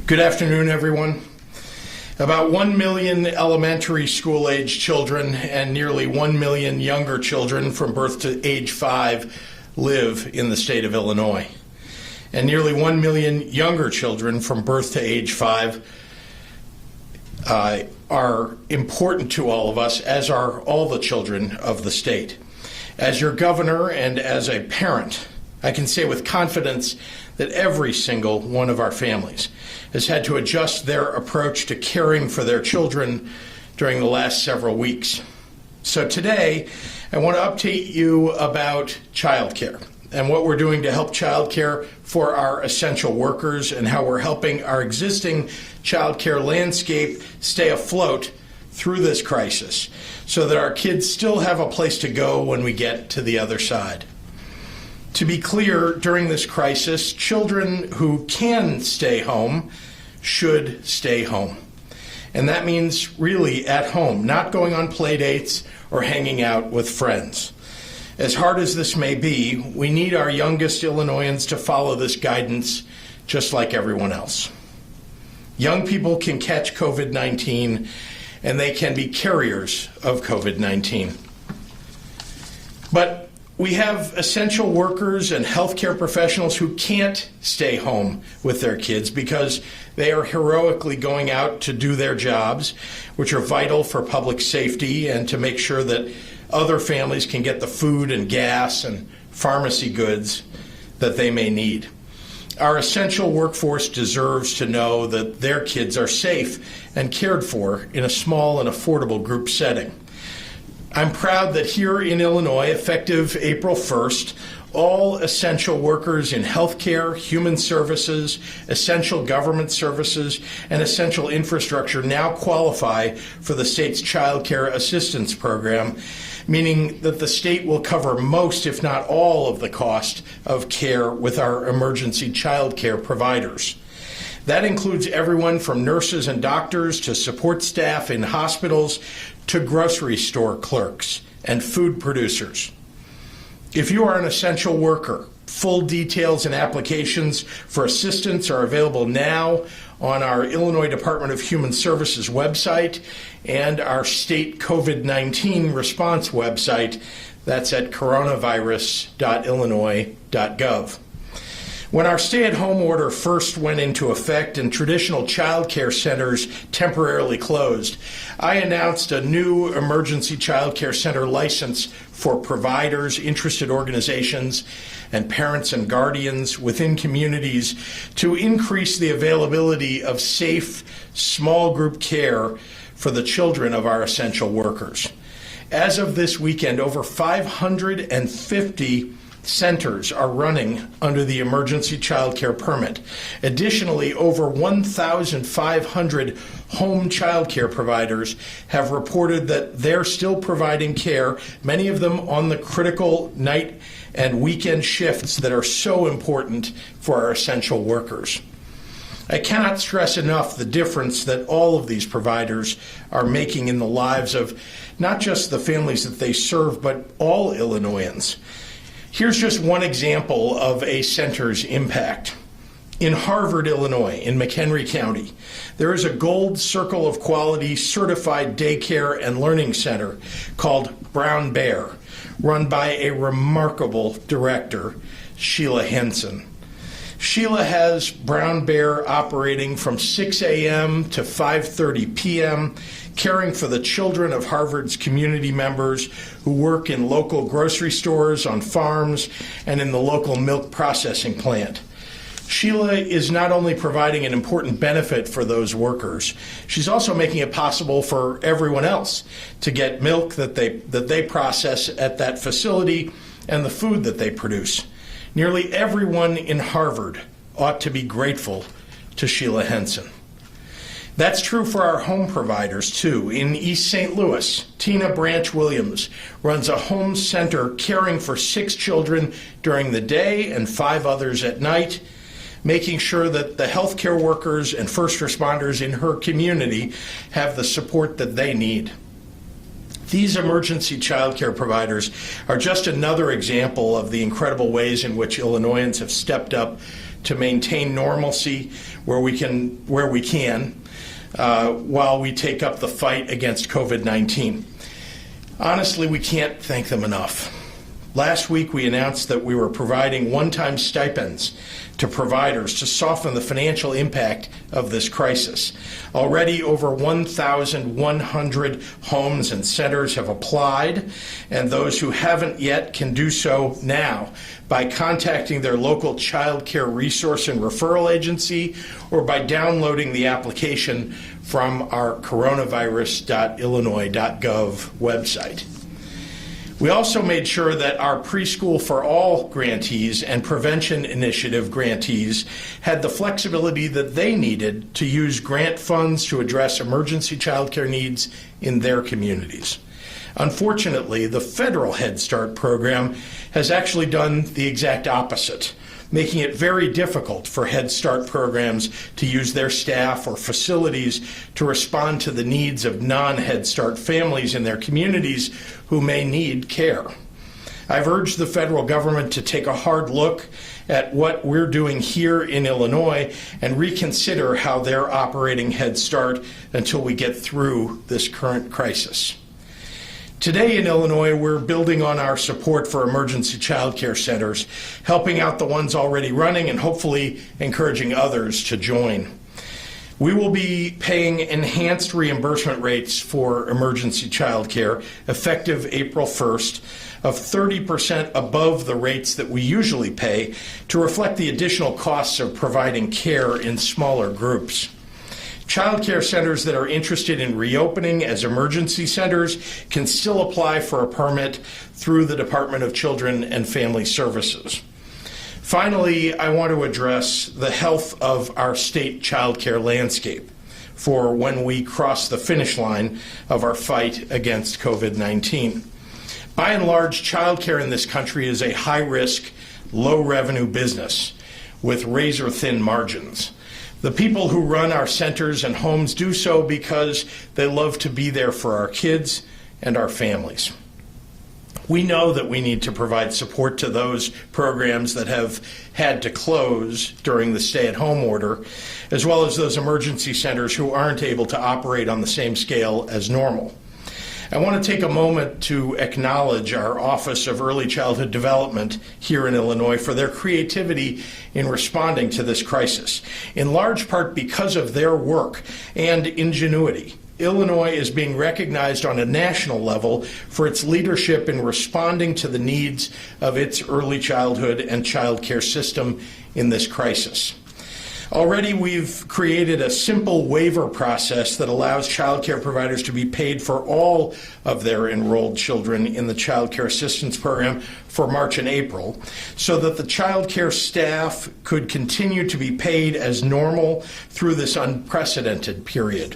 Good afternoon, everyone. About 1 million elementary school-age children and nearly 1 million younger children from birth to age 5 live in the state of Illinois. And nearly 1 million younger children from birth to age 5 are important to all of us, as are all the children of the state. As your governor and as a parent, I can say with confidence that every single one of our families has had to adjust their approach to caring for their children during the last several weeks. So today, I want to update you about childcare and what we're doing to help childcare for our essential workers and how we're helping our existing childcare landscape stay afloat through this crisis so that our kids still have a place to go when we get to the other side. To be clear, during this crisis, children who can stay home should stay home. And that means really at home, not going on play dates or hanging out with friends. As hard as this may be, we need our youngest Illinoisans to follow this guidance just like everyone else. Young people can catch COVID-19 and they can be carriers of COVID-19. But we have essential workers and healthcare professionals who can't stay home with their kids because they are heroically going out to do their jobs, which are vital for public safety and to make sure that other families can get the food and gas and pharmacy goods that they may need. Our essential workforce deserves to know that their kids are safe and cared for in a small and affordable group setting. I'm proud that here in Illinois, effective April 1st, all essential workers in healthcare, human services, essential government services, and essential infrastructure now qualify for the state's Child Care Assistance Program, meaning that the state will cover most, if not all, of the cost of care with our emergency child care providers. That includes everyone from nurses and doctors to support staff in hospitals to grocery store clerks and food producers. If you are an essential worker, full details and applications for assistance are available now on our Illinois Department of Human Services website and our state COVID-19 response website. That's at coronavirus.illinois.gov. When our stay-at-home order first went into effect and traditional child care centers temporarily closed, I announced a new emergency child care center license for providers, interested organizations, and parents and guardians within communities to increase the availability of safe, small group care for the children of our essential workers. As of this weekend, over 550 centers are running under the emergency child care permit. Additionally, over 1,500 home child care providers have reported that they're still providing care, many of them on the critical night and weekend shifts that are so important for our essential workers. I cannot stress enough the difference that all of these providers are making in the lives of not just the families that they serve, but all Illinoisans. Here's just one example of a center's impact. In Harvard, Illinois, in McHenry County, there is a Gold Circle of Quality certified daycare and learning center called Brown Bear, run by a remarkable director, Sheila Henson. Sheila has Brown Bear operating from 6 a.m. to 5:30 p.m., caring for the children of Harvard's community members who work in local grocery stores, on farms, and in the local milk processing plant. Sheila is not only providing an important benefit for those workers, she's also making it possible for everyone else to get milk that they process at that facility and the food that they produce. Nearly everyone in Harvard ought to be grateful to Sheila Henson. That's true for our home providers, too. In East St. Louis, Tina Branch Williams runs a home center caring for 6 children during the day and 5 others at night, making sure that the healthcare workers and first responders in her community have the support that they need. These emergency child care providers are just another example of the incredible ways in which Illinoisans have stepped up to maintain normalcy where we can, while we take up the fight against COVID-19. Honestly, we can't thank them enough. Last week, we announced that we were providing one-time stipends to providers to soften the financial impact of this crisis. Already, over 1,100 homes and centers have applied, and those who haven't yet can do so now by contacting their local child care resource and referral agency or by downloading the application from our coronavirus.illinois.gov website. We also made sure that our Preschool for All grantees and Prevention Initiative grantees had the flexibility that they needed to use grant funds to address emergency child care needs in their communities. Unfortunately, the federal Head Start program has actually done the exact opposite, making it very difficult for Head Start programs to use their staff or facilities to respond to the needs of non-Head Start families in their communities who may need care. I've urged the federal government to take a hard look at what we're doing here in Illinois and reconsider how they're operating Head Start until we get through this current crisis. Today in Illinois, we're building on our support for emergency child care centers, helping out the ones already running and hopefully encouraging others to join. We will be paying enhanced reimbursement rates for emergency child care effective April 1st of 30% above the rates that we usually pay to reflect the additional costs of providing care in smaller groups. Child care centers that are interested in reopening as emergency centers can still apply for a permit through the Department of Children and Family Services. Finally, I want to address the health of our state child care landscape for when we cross the finish line of our fight against COVID-19. By and large, child care in this country is a high-risk, low-revenue business with razor-thin margins. The people who run our centers and homes do so because they love to be there for our kids and our families. We know that we need to provide support to those programs that have had to close during the stay-at-home order, as well as those emergency centers who aren't able to operate on the same scale as normal. I want to take a moment to acknowledge our Office of Early Childhood Development here in Illinois for their creativity in responding to this crisis, in large part because of their work and ingenuity. Illinois is being recognized on a national level for its leadership in responding to the needs of its early childhood and child care system in this crisis. Already, we've created a simple waiver process that allows child care providers to be paid for all of their enrolled children in the Child Care Assistance Program for March and April, so that the child care staff could continue to be paid as normal through this unprecedented period.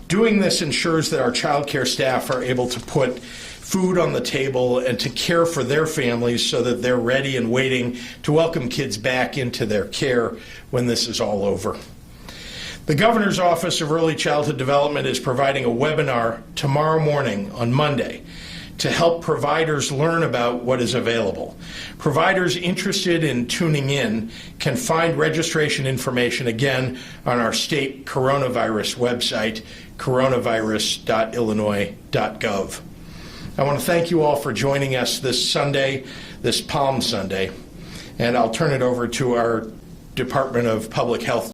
Doing this ensures that our child care staff are able to put food on the table and to care for their families so that they're ready and waiting to welcome kids back into their care when this is all over. The Governor's Office of Early Childhood Development is providing a webinar tomorrow morning on Monday to help providers learn about what is available. Providers interested in tuning in can find registration information again on our state coronavirus website, coronavirus.illinois.gov. I want to thank you all for joining us this Sunday, this Palm Sunday, and I'll turn it over to our Department of Public Health